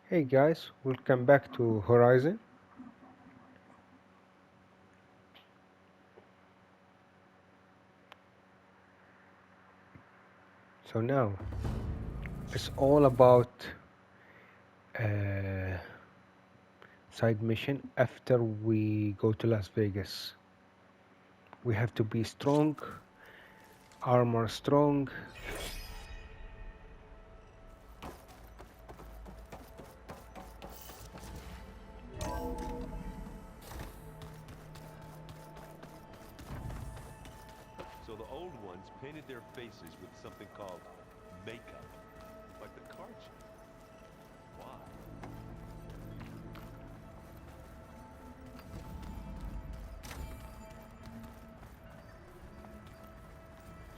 Hey guys, welcome back to Horizon. So now it's all about uh, side mission after we go to Las Vegas. We have to be strong, armor strong. So the old ones painted their faces with something called makeup, like the card show. Why?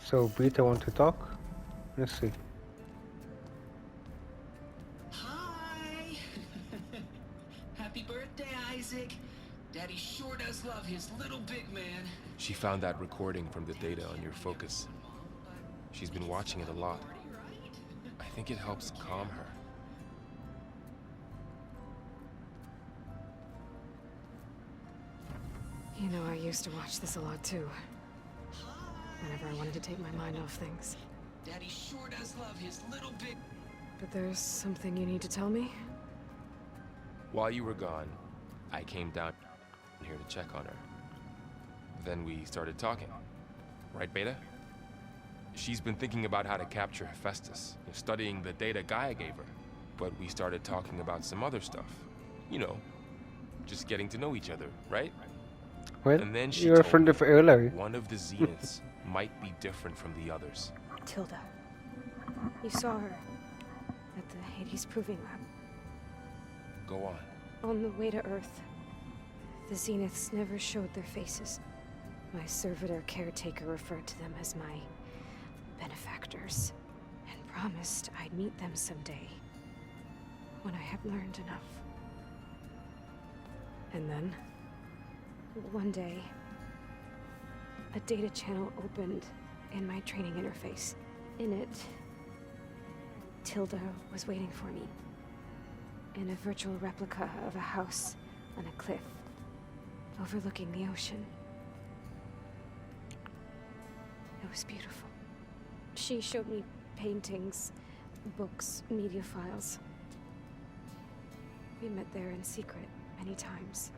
So Beta want to talk? Let's see. Hi! Happy birthday, Isaac! Daddy sure does love his little big man. She found that recording from the data on your focus. She's been watching it a lot. I think it helps calm her. You know, I used to watch this a lot too. Whenever I wanted to take my mind off things. Daddy sure does love his little big... But there's something you need to tell me? While you were gone, I came down here to check on her. Then we started talking. Right, Beta? She's been thinking about how to capture Hephaestus, studying the data Gaia gave her. But we started talking about some other stuff. You know, just getting to know each other, right? Well, And then she you're a told friend me of Aloy. one of the zeniths might be different from the others. Tilda. You saw her at the Hades Proving Lab. Go on. On the way to Earth, the Zeniths never showed their faces. My servitor caretaker referred to them as my benefactors, and promised I'd meet them someday, when I had learned enough. And then, one day, a data channel opened in my training interface. In it, Tilda was waiting for me, in a virtual replica of a house on a cliff, overlooking the ocean. It was beautiful. She showed me paintings, books, media files. We met there in secret many times.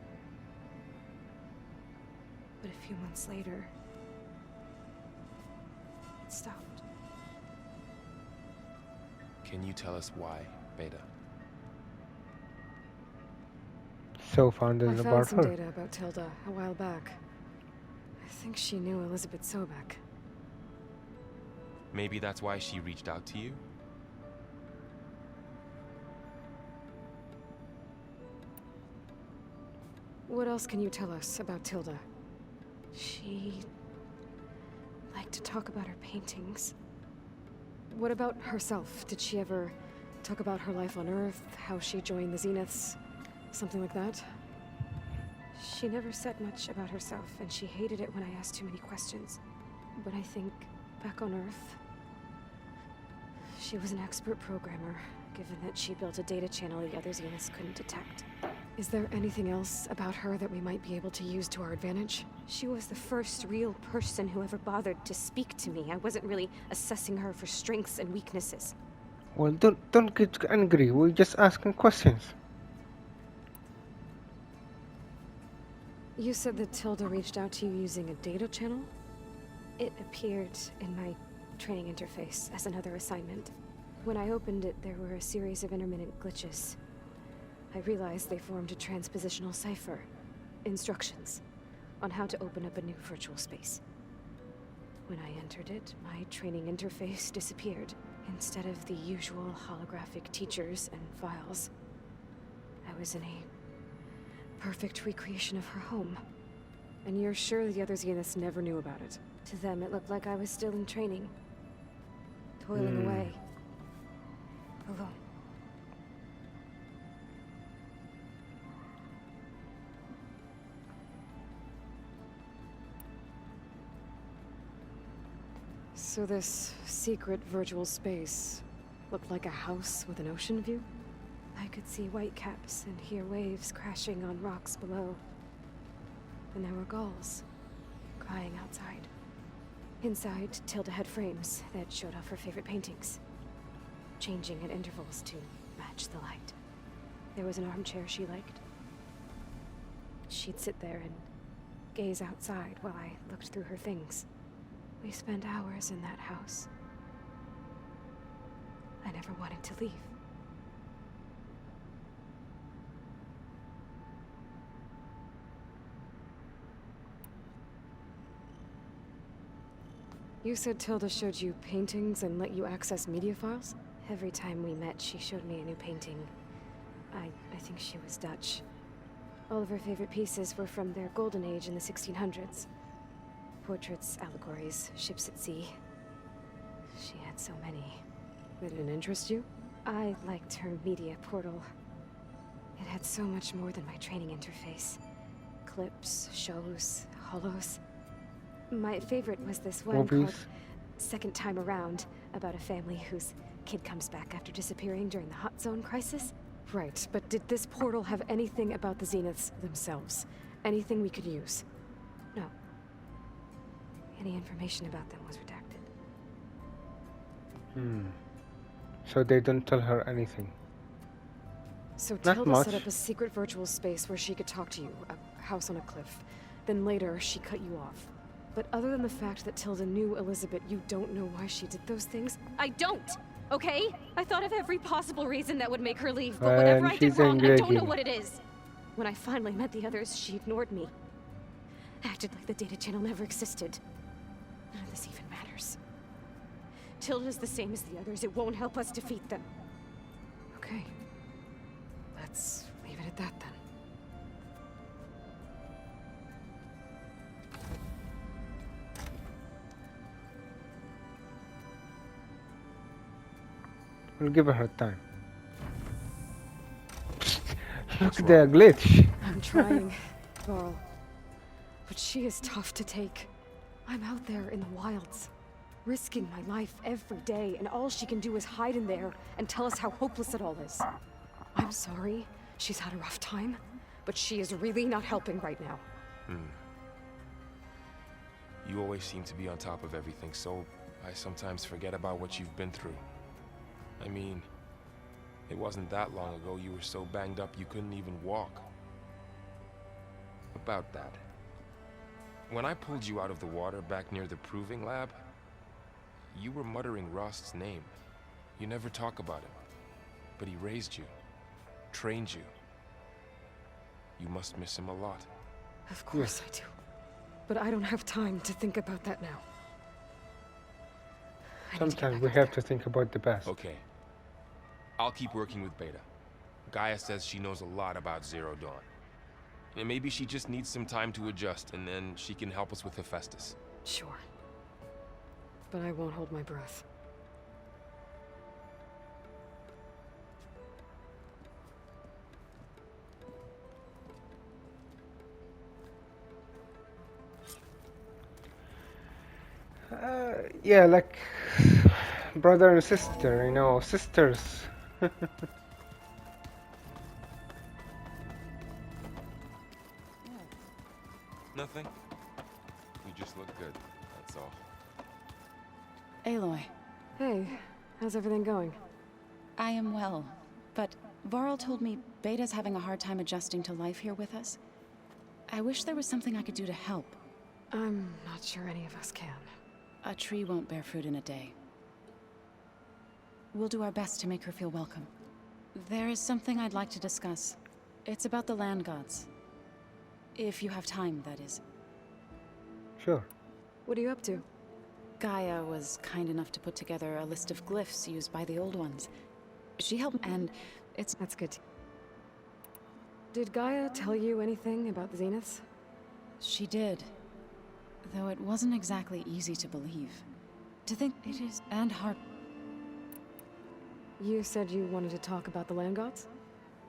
But a few months later, it stopped. Can you tell us why, Beta? So found I out found about some her. data about Tilda a while back. I think she knew Elizabeth Sobek. Maybe that's why she reached out to you? What else can you tell us about Tilda? She liked to talk about her paintings. What about herself? Did she ever talk about her life on Earth, how she joined the Zeniths, something like that? She never said much about herself, and she hated it when I asked too many questions. But I think, back on Earth, she was an expert programmer, given that she built a data channel the other Zeniths couldn't detect. Is there anything else about her that we might be able to use to our advantage? She was the first real person who ever bothered to speak to me. I wasn't really assessing her for strengths and weaknesses. Well, don't get angry. We're just asking questions. You said that Tilda reached out to you using a data channel? It appeared in my training interface as another assignment. When I opened it, there were a series of intermittent glitches. I realized they formed a transpositional cipher. Instructions on how to open up a new virtual space. When I entered it, my training interface disappeared. Instead of the usual holographic teachers and files, I was in a perfect recreation of her home. And you're sure the other Zeniths never knew about it? To them, it looked like I was still in training. Toiling away. Alone. So this secret virtual space looked like a house with an ocean view? I could see whitecaps and hear waves crashing on rocks below. And there were gulls crying outside. Inside, Tilda had frames that showed off her favorite paintings, changing at intervals to match the light. There was an armchair she liked. She'd sit there and gaze outside while I looked through her things. We spent hours in that house. I never wanted to leave. You said Tilda showed you paintings and let you access media files? Every time we met, she showed me a new painting. I think she was Dutch. All of her favorite pieces were from their golden age in the 1600s. Portraits, allegories, ships at sea. She had so many. Did it interest you? I liked her media portal. It had so much more than my training interface. Clips, shows, holos. My favorite was this one called Second Time Around, about a family whose kid comes back after disappearing during the Hot Zone crisis. Right, but did this portal have anything about the Zeniths themselves? Anything we could use? No. Any information about them was redacted. So they don't tell her anything. So Not Tilda much. set up a secret virtual space where she could talk to you, a house on a cliff. Then later, she cut you off. But other than the fact that Tilda knew Elizabeth, you don't know why she did those things? I don't! Okay? I thought of every possible reason that would make her leave, but whatever I did she's wrong, angry I don't know again. what it is. When I finally met the others, she ignored me. Acted like the data channel never existed. None of this even matters. Tilda's the same as the others. It won't help us defeat them. Okay. Let's leave it at that then. We'll give her time. Look at the glitch. I'm trying, Varl. But she is tough to take. I'm out there in the wilds, risking my life every day, and all she can do is hide in there and tell us how hopeless it all is. I'm sorry, she's had a rough time, but she is really not helping right now. You always seem to be on top of everything, so I sometimes forget about what you've been through. I mean, it wasn't that long ago you were so banged up you couldn't even walk. About that. When I pulled you out of the water back near the proving lab, you were muttering Rost's name. You never talk about him. But he raised you, trained you. You must miss him a lot. Of course I do. But I don't have time to think about that now. I need to get Sometimes back we up have there. to think about the past. Okay. I'll keep working with Beta. Gaia says she knows a lot about Zero Dawn. And maybe she just needs some time to adjust, and then she can help us with Hephaestus. Sure. But I won't hold my breath. Yeah, like brother and sister, you know, sisters. Nothing. You just look good, that's all. Aloy, Hey, how's everything going? I am well, but Varl told me Beta's having a hard time adjusting to life here with us. I wish there was something I could do to help. I'm not sure any of us can. A tree won't bear fruit in a day. We'll do our best to make her feel welcome. There is something I'd like to discuss. It's about the land gods. If you have time, that is. Sure. What are you up to? Gaia was kind enough to put together a list of glyphs used by the old ones. She helped, and it's... That's good. Did Gaia tell you anything about the Zeniths? She did. Though it wasn't exactly easy to believe. To think it is... and hard... You said you wanted to talk about the land gods?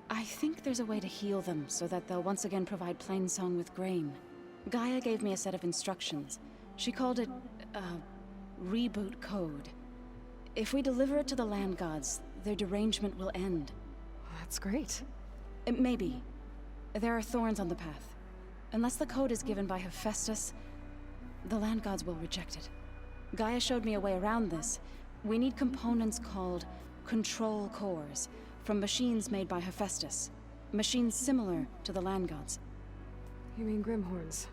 I think there's a way to heal them so that they'll once again provide Plainsong with grain. Gaia gave me a set of instructions. She called it, reboot code. If we deliver it to the land gods, their derangement will end. Well, That's great. Maybe. There are thorns on the path. Unless the code is given by Hephaestus, the land gods will reject it. Gaia showed me a way around this. We need components called control cores from machines made by Hephaestus. Machines similar to the land gods. You mean Grimhorns?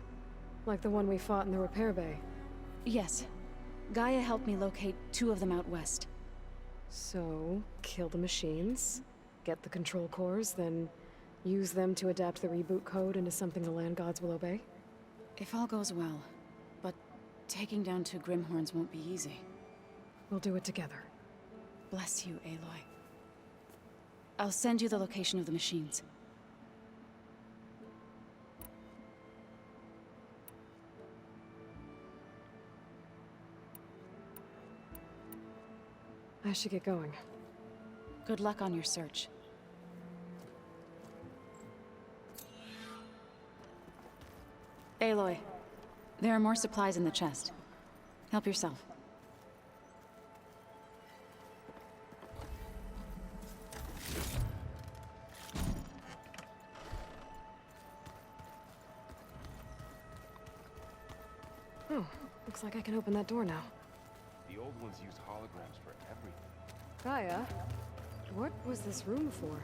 Like the one we fought in the repair bay? Yes. Gaia helped me locate 2 of them out west. So, kill the machines, get the control cores, then use them to adapt the reboot code into something the land gods will obey? If all goes well. But taking down 2 Grimhorns won't be easy. We'll do it together. Bless you, Aloy. I'll send you the location of the machines. I should get going. Good luck on your search. Aloy, there are more supplies in the chest. Help yourself. Oh, looks like I can open that door now. The old ones used holograms for everything. Gaia, what was this room for?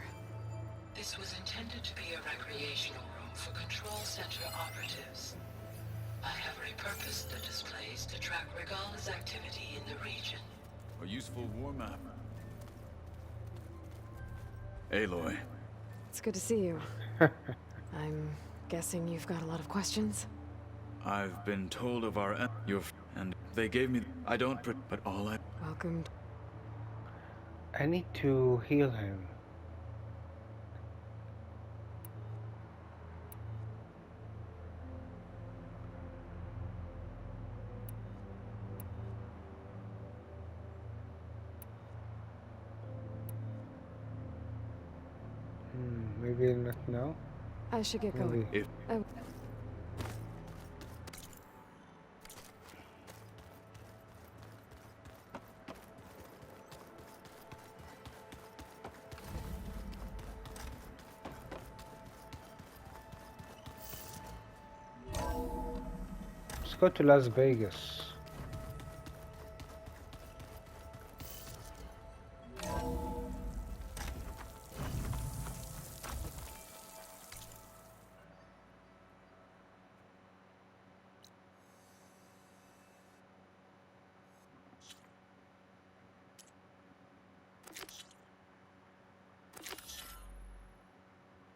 This was intended to be a recreational room for Control Center operatives. I have repurposed the displays to track Regala's activity in the region. A useful war map. Aloy. It's good to see you. I'm guessing you've got a lot of questions? I've been told of our and they gave me. I don't. But all I. Welcome. I need to heal him. Maybe not now. I should get going. If Let's go to Las Vegas.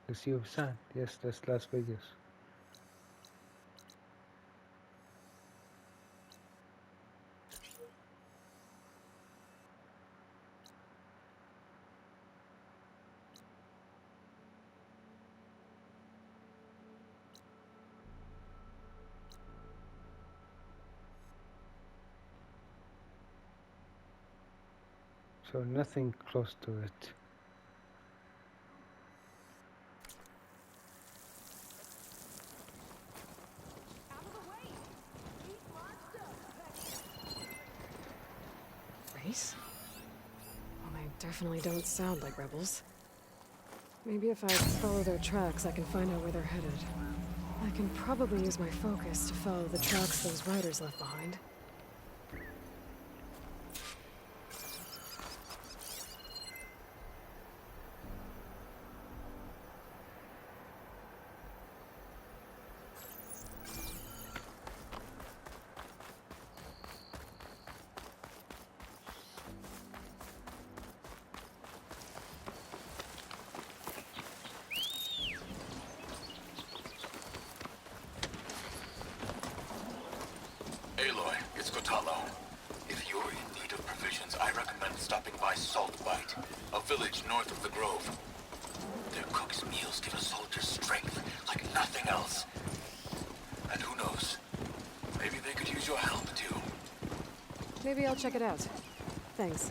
The Sea of Sand. Yes, that's Las Vegas. So nothing close to it. Race? Well, they definitely don't sound like rebels. Maybe if I follow their tracks, I can find out where they're headed. I can probably use my focus to follow the tracks those riders left behind. Aloy, it's Kotallo. If you're in need of provisions, I recommend stopping by Saltbite, a village north of the Grove. Their cook's meals give a soldier strength like nothing else. And who knows, maybe they could use your help too. Maybe I'll check it out. Thanks.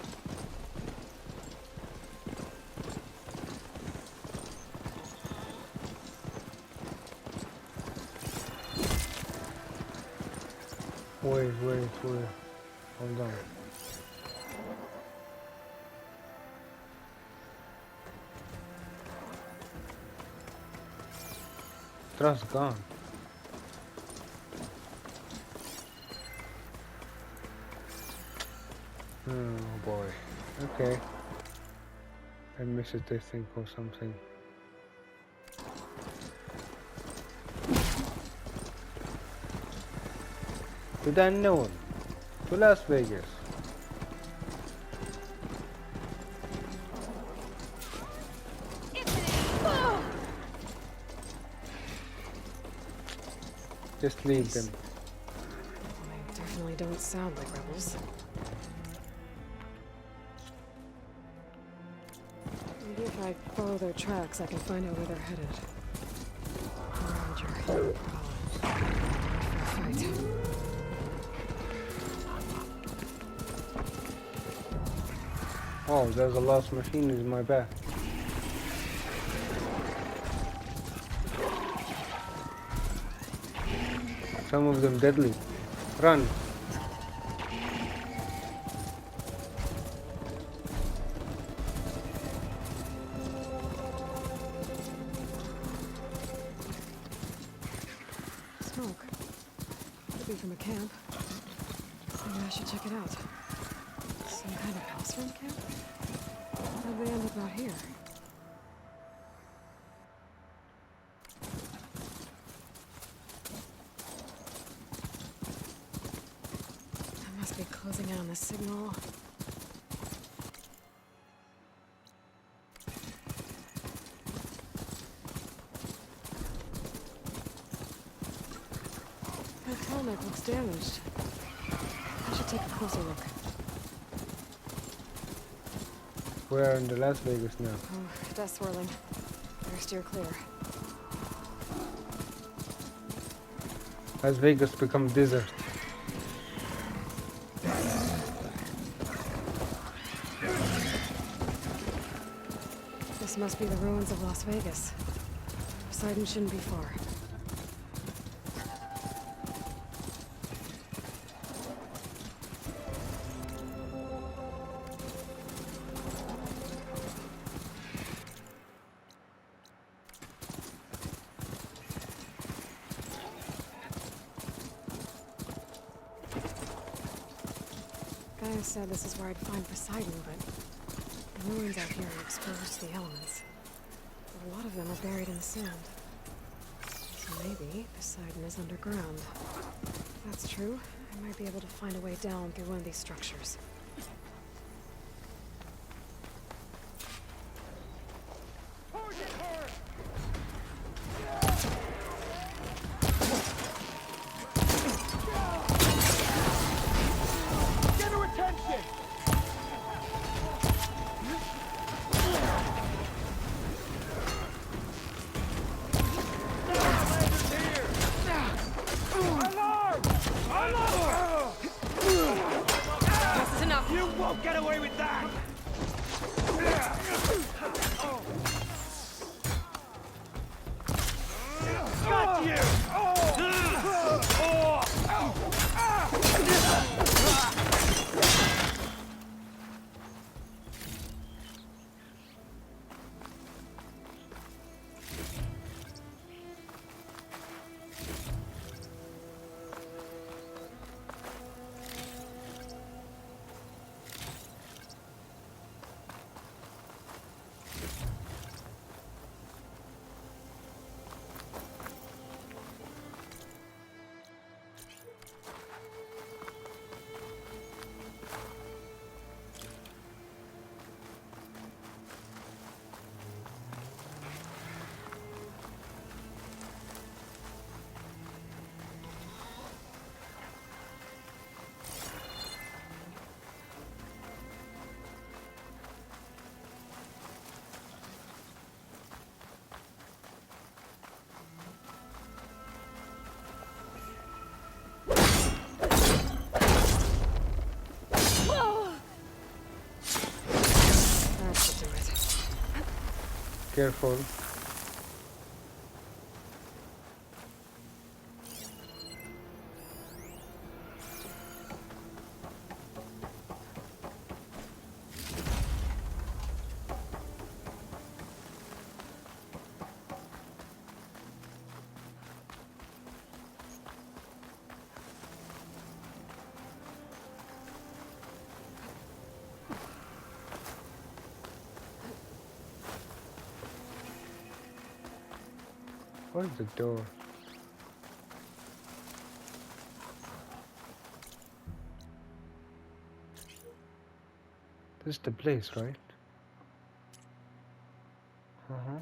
Wait. Hold on. Trust gone. Oh boy. Okay. I missed it, I think, or something. To the unknown. To Las Vegas. Just leave them. They definitely don't sound like rebels. Maybe if I follow their tracks, I can find out where they're headed. Roger. Fight. Oh, there's a lost machine in my back. Some of them deadly. Run! Smoke. Could be from a camp. Maybe I should check it out. Some kind of house rent camp? How'd they end up out here? I must be closing in on the signal. That helmet looks damaged. I should take a closer look. We're in the Las Vegas now. Oh, dust swirling. Better steer clear. Las Vegas become desert. This must be the ruins of Las Vegas. Poseidon shouldn't be far. Gaia said this is where I'd find Poseidon, but the ruins out here are exposed to the elements. But a lot of them are buried in the sand. So maybe Poseidon is underground. If that's true, I might be able to find a way down through one of these structures. Careful. Where's the door? This is the place, right? Uh-huh.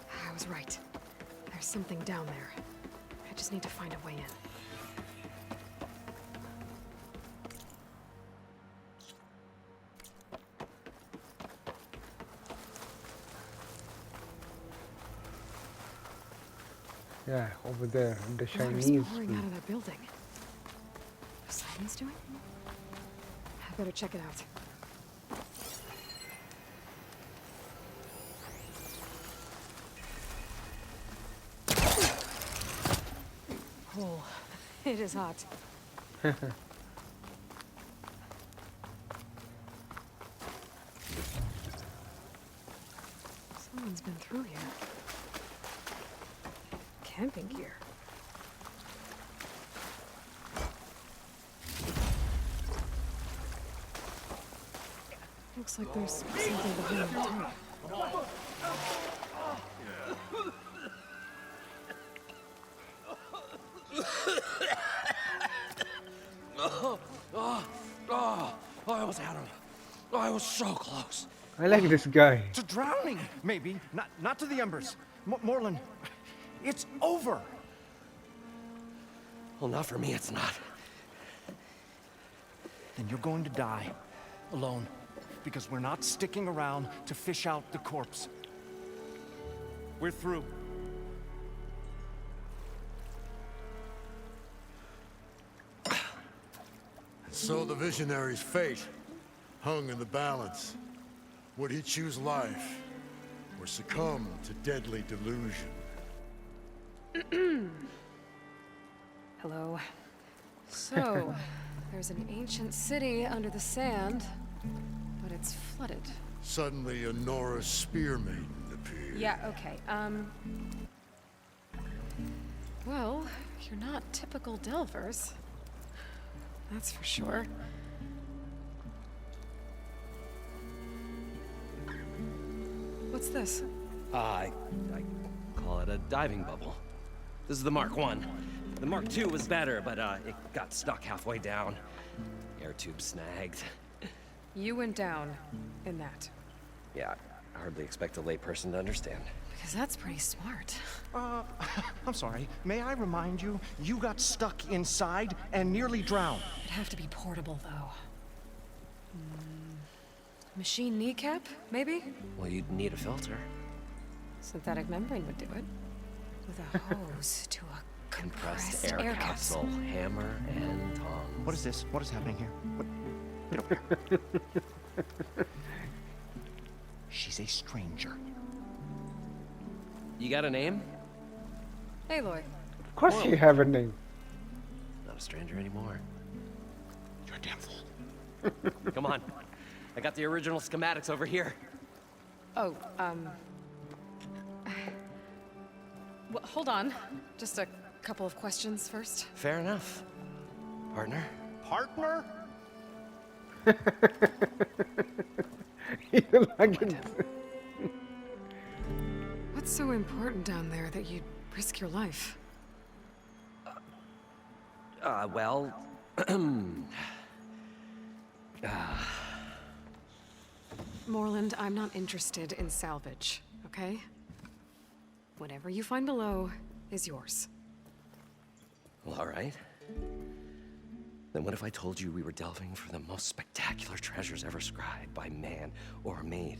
I was right. There's something down there. I just need to find a way in. Yeah, over there, in the Water's Chinese. pouring out of that building. The silence doing? I better check it out. Oh, it is hot. Someone's been through here. Camping gear. Looks like there's something behind the tunnel. I almost had him. I was so close. I like this guy. To drowning, maybe. Not to the embers. Morlund, it's over. Well, not for me, it's not. Then you're going to die. Alone. Because we're not sticking around to fish out the corpse. We're through. So the visionary's fate hung in the balance. Would he choose life, or succumb to deadly delusion? Hello. So, there's an ancient city under the sand, but it's flooded. Suddenly a Nora spear maiden appeared. Yeah, okay, well, you're not typical Delvers. That's for sure. What's this? I call it a diving bubble. This is the Mark I. The Mark II was better, but it got stuck halfway down. Air tube snagged. You went down in that. Yeah, I hardly expect a layperson to understand. Because that's pretty smart. I'm sorry. May I remind you, you got stuck inside and nearly drowned. It'd have to be portable, though. Machine kneecap, maybe? Well, you'd need a filter. Synthetic membrane would do it. With a hose to a compressed air capsule, hammer, and tongs. What is this? What is happening here? Get over here. She's a stranger. You got a name? Aloy. Of course you have a name. Not a stranger anymore. You're a damn fool. Come on. I got the original schematics over here. Oh, well, hold on. Just a couple of questions first. Fair enough. Partner? Partner? You like it. What's so important down there that you'd risk your life? Well... Morlund, I'm not interested in salvage, okay? Whatever you find below is yours. Well, all right. Then what if I told you we were delving for the most spectacular treasures ever scribed by man or maid?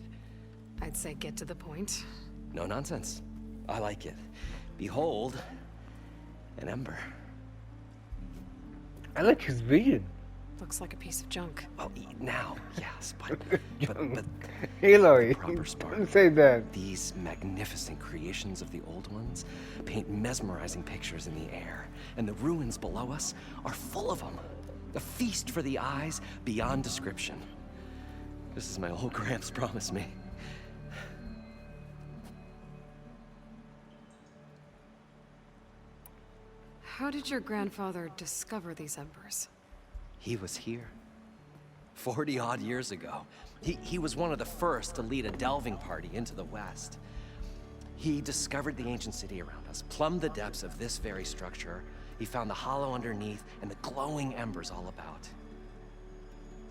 I'd say get to the point. No nonsense. I like it. Behold, an ember. I like his vision. Looks like a piece of junk. Well, now, yes, but Aloy, the proper spark. don't say that. These magnificent creations of the old ones paint mesmerizing pictures in the air, and the ruins below us are full of them. A feast for the eyes beyond description. This is my old Gramps promised me. How did your grandfather discover these embers? He was here. 40-odd years ago. He was one of the first to lead a delving party into the West. He discovered the ancient city around us, plumbed the depths of this very structure. He found the hollow underneath and the glowing embers all about.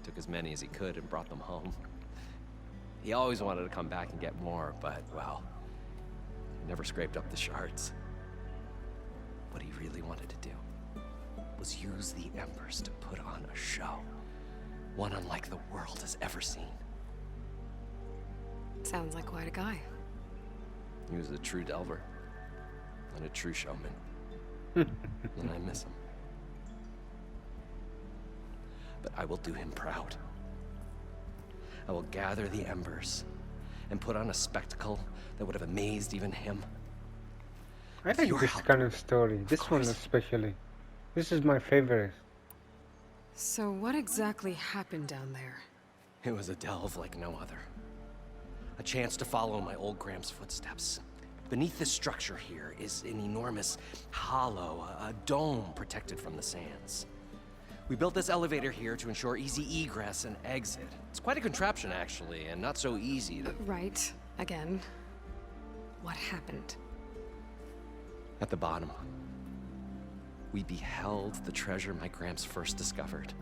Took as many as he could and brought them home. He always wanted to come back and get more, but, well, never scraped up the shards. What he really wanted to do was use the embers to put on a show. One unlike the world has ever seen. Sounds like quite a guy. He was a true delver and a true showman. And I miss him. But I will do him proud. I will gather the embers and put on a spectacle that would have amazed even him. I like this kind of story. This one especially. This is my favorite. So what exactly happened down there? It was a delve like no other. A chance to follow my old Gramps' footsteps. Beneath this structure here is an enormous hollow, a dome protected from the sands. We built this elevator here to ensure easy egress and exit. It's quite a contraption, actually, and not so easy to... Right. Again. What happened? At the bottom, we beheld the treasure my Gramps first discovered.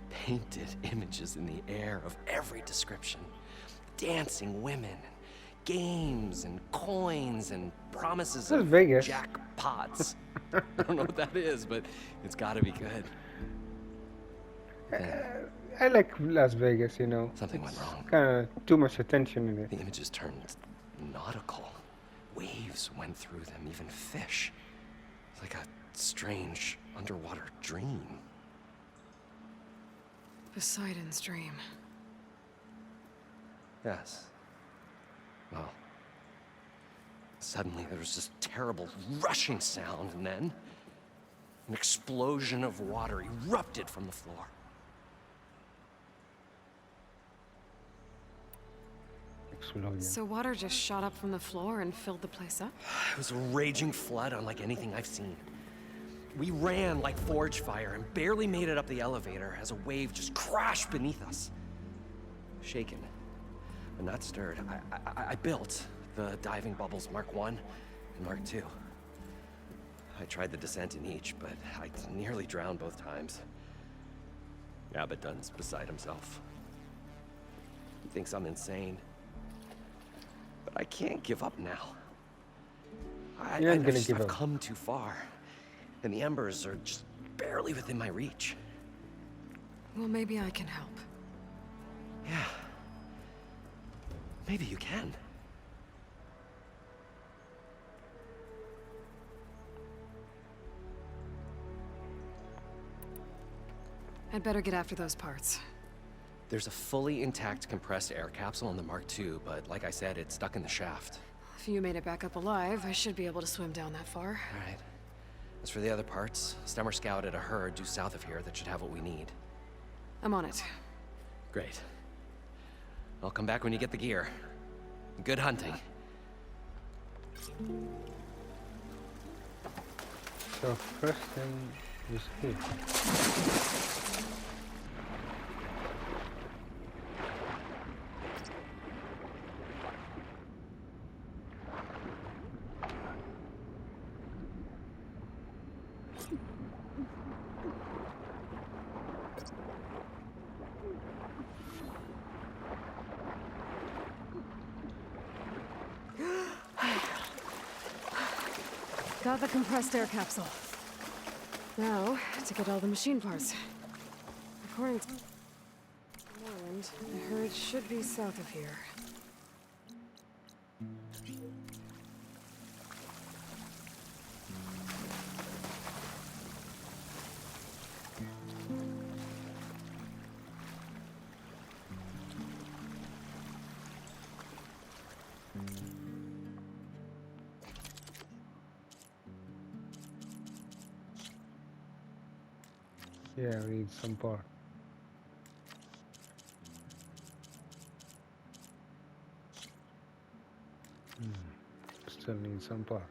Painted images in the air of every description. Dancing women, games and coins and promises of Vegas. jackpots. I don't know what that is, but it's gotta be good. I like Las Vegas, you know. Something went wrong. Kind of too much attention in it. The images turned nautical. Waves went through them, even fish. It's like a strange underwater dream. Poseidon's dream. Yes. Well, suddenly there was this terrible rushing sound, and then an explosion of water erupted from the floor. So water just shot up from the floor and filled the place up? It was a raging flood unlike anything I've seen. We ran like forge fire and barely made it up the elevator as a wave just crashed beneath us. Shaken, but not stirred, I built the diving bubbles Mark I and Mark II. I tried the descent in each, but I nearly drowned both times. Abaddon's beside himself. He thinks I'm insane. But I can't give up now. I've come too far. And the embers are just barely within my reach. Well, maybe I can help. Yeah. Maybe you can. I'd better get after those parts. There's a fully intact compressed air capsule on the Mark II, but like I said, it's stuck in the shaft. If you made it back up alive, I should be able to swim down that far. All right. As for the other parts, Stemmer scouted a herd due south of here that should have what we need. I'm on it. Great. I'll come back when you get the gear. Good hunting. So first thing is here. Got the compressed air capsule. Now, to get all the machine parts. According to Morlund, the herd should be south of here. Yeah, we need some bar. Still need some bar.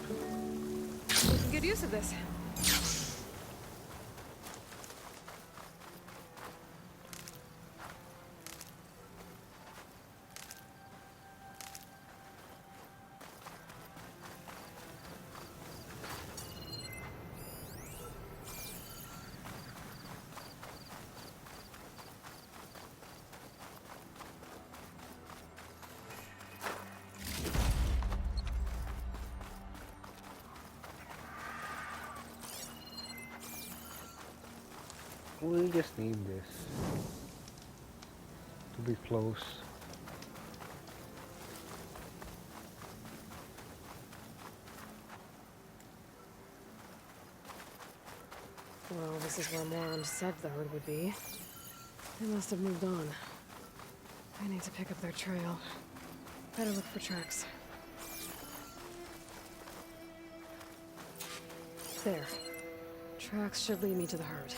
We can get use of this. We just need this to be close. Well, this is where Morlund said the herd would be. They must have moved on. I need to pick up their trail. Better look for tracks. There. Tracks should lead me to the herd.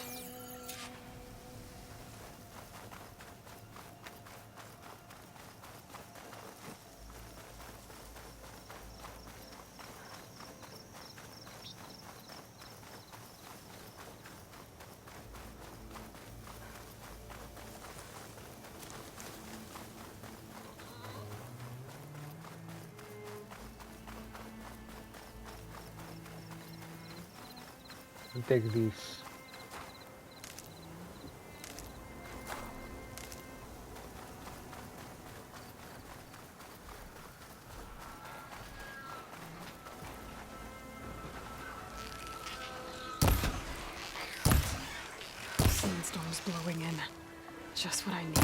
And take these. Sandstorm's blowing in. Just what I need.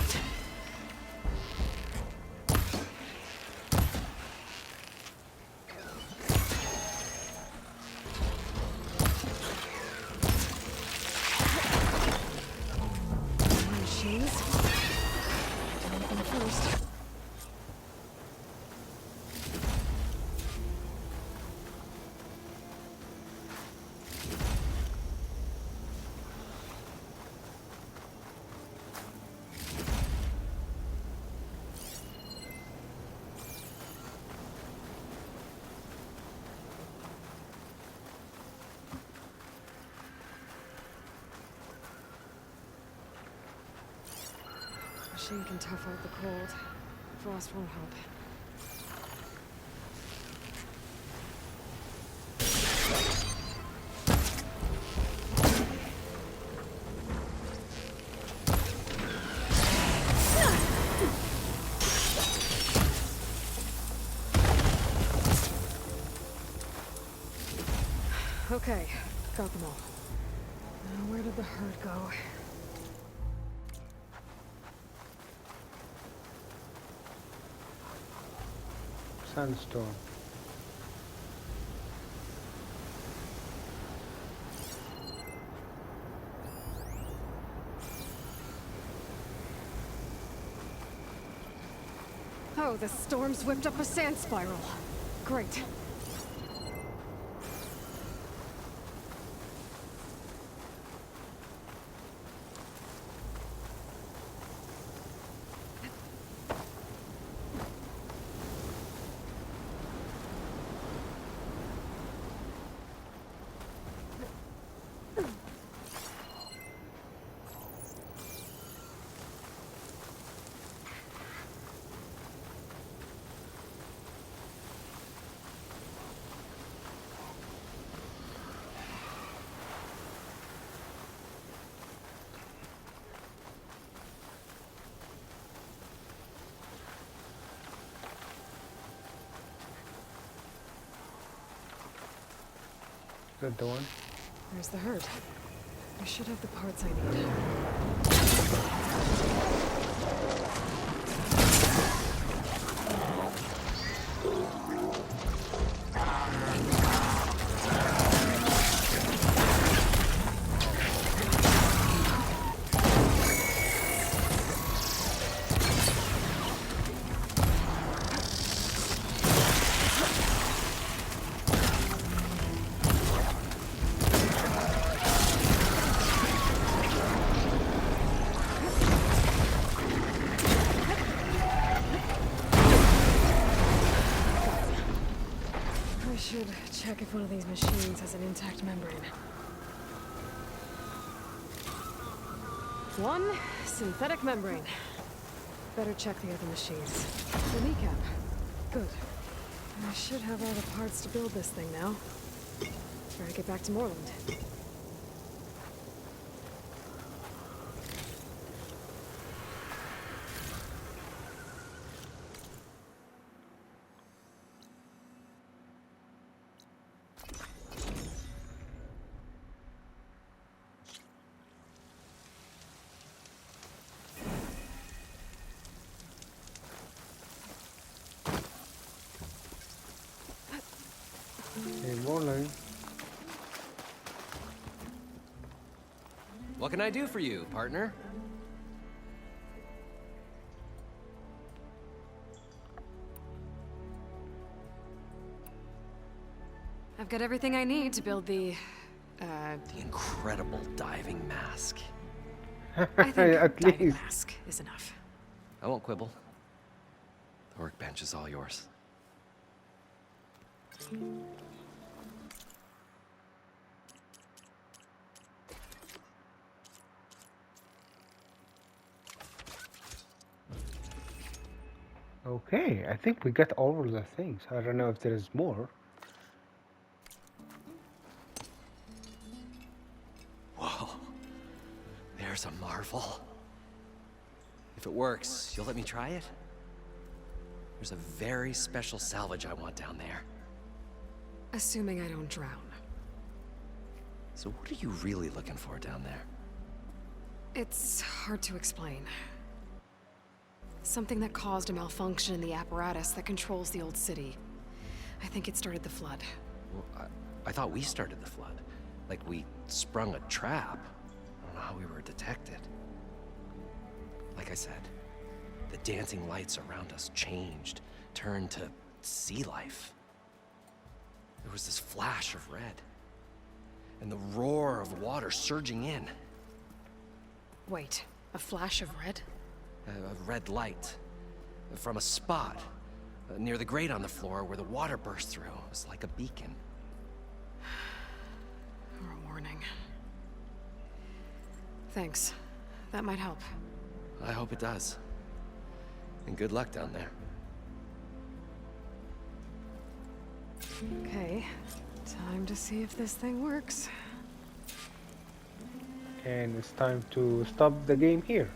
Machine can tough out the cold. Frost won't help. Okay, got them all. Now where did the herd go? Sandstorm. Oh, the storm's whipped up a sand spiral. Great. Is that the one? There's the herd. I should have the parts I need. check if one of these machines has an intact membrane. One synthetic membrane. Better check the other machines. The kneecap. Good. I should have all the parts to build this thing now. Better get back to Morlund. Hey, Morlund. What can I do for you, partner? I've got everything I need to build the incredible diving mask. I think At diving least. mask is enough. I won't quibble. The workbench is all yours. Okay, I think we got all of the things. I don't know if there is more. Whoa. There's a marvel. If it works, you'll let me try it? There's a very special salvage I want down there. Assuming I don't drown. So what are you really looking for down there? It's hard to explain. Something that caused a malfunction in the apparatus that controls the old city. I think it started the flood. Well, I thought we started the flood. Like we sprung a trap. I don't know how we were detected. Like I said, the dancing lights around us changed, turned to sea life. There was this flash of red, and the roar of water surging in. Wait, a flash of red? A red light from a spot near the grate on the floor where the water burst through. It was like a beacon. Or a warning. Thanks. That might help. I hope it does. And good luck down there. Okay. Time to see if this thing works. And it's time to stop the game here.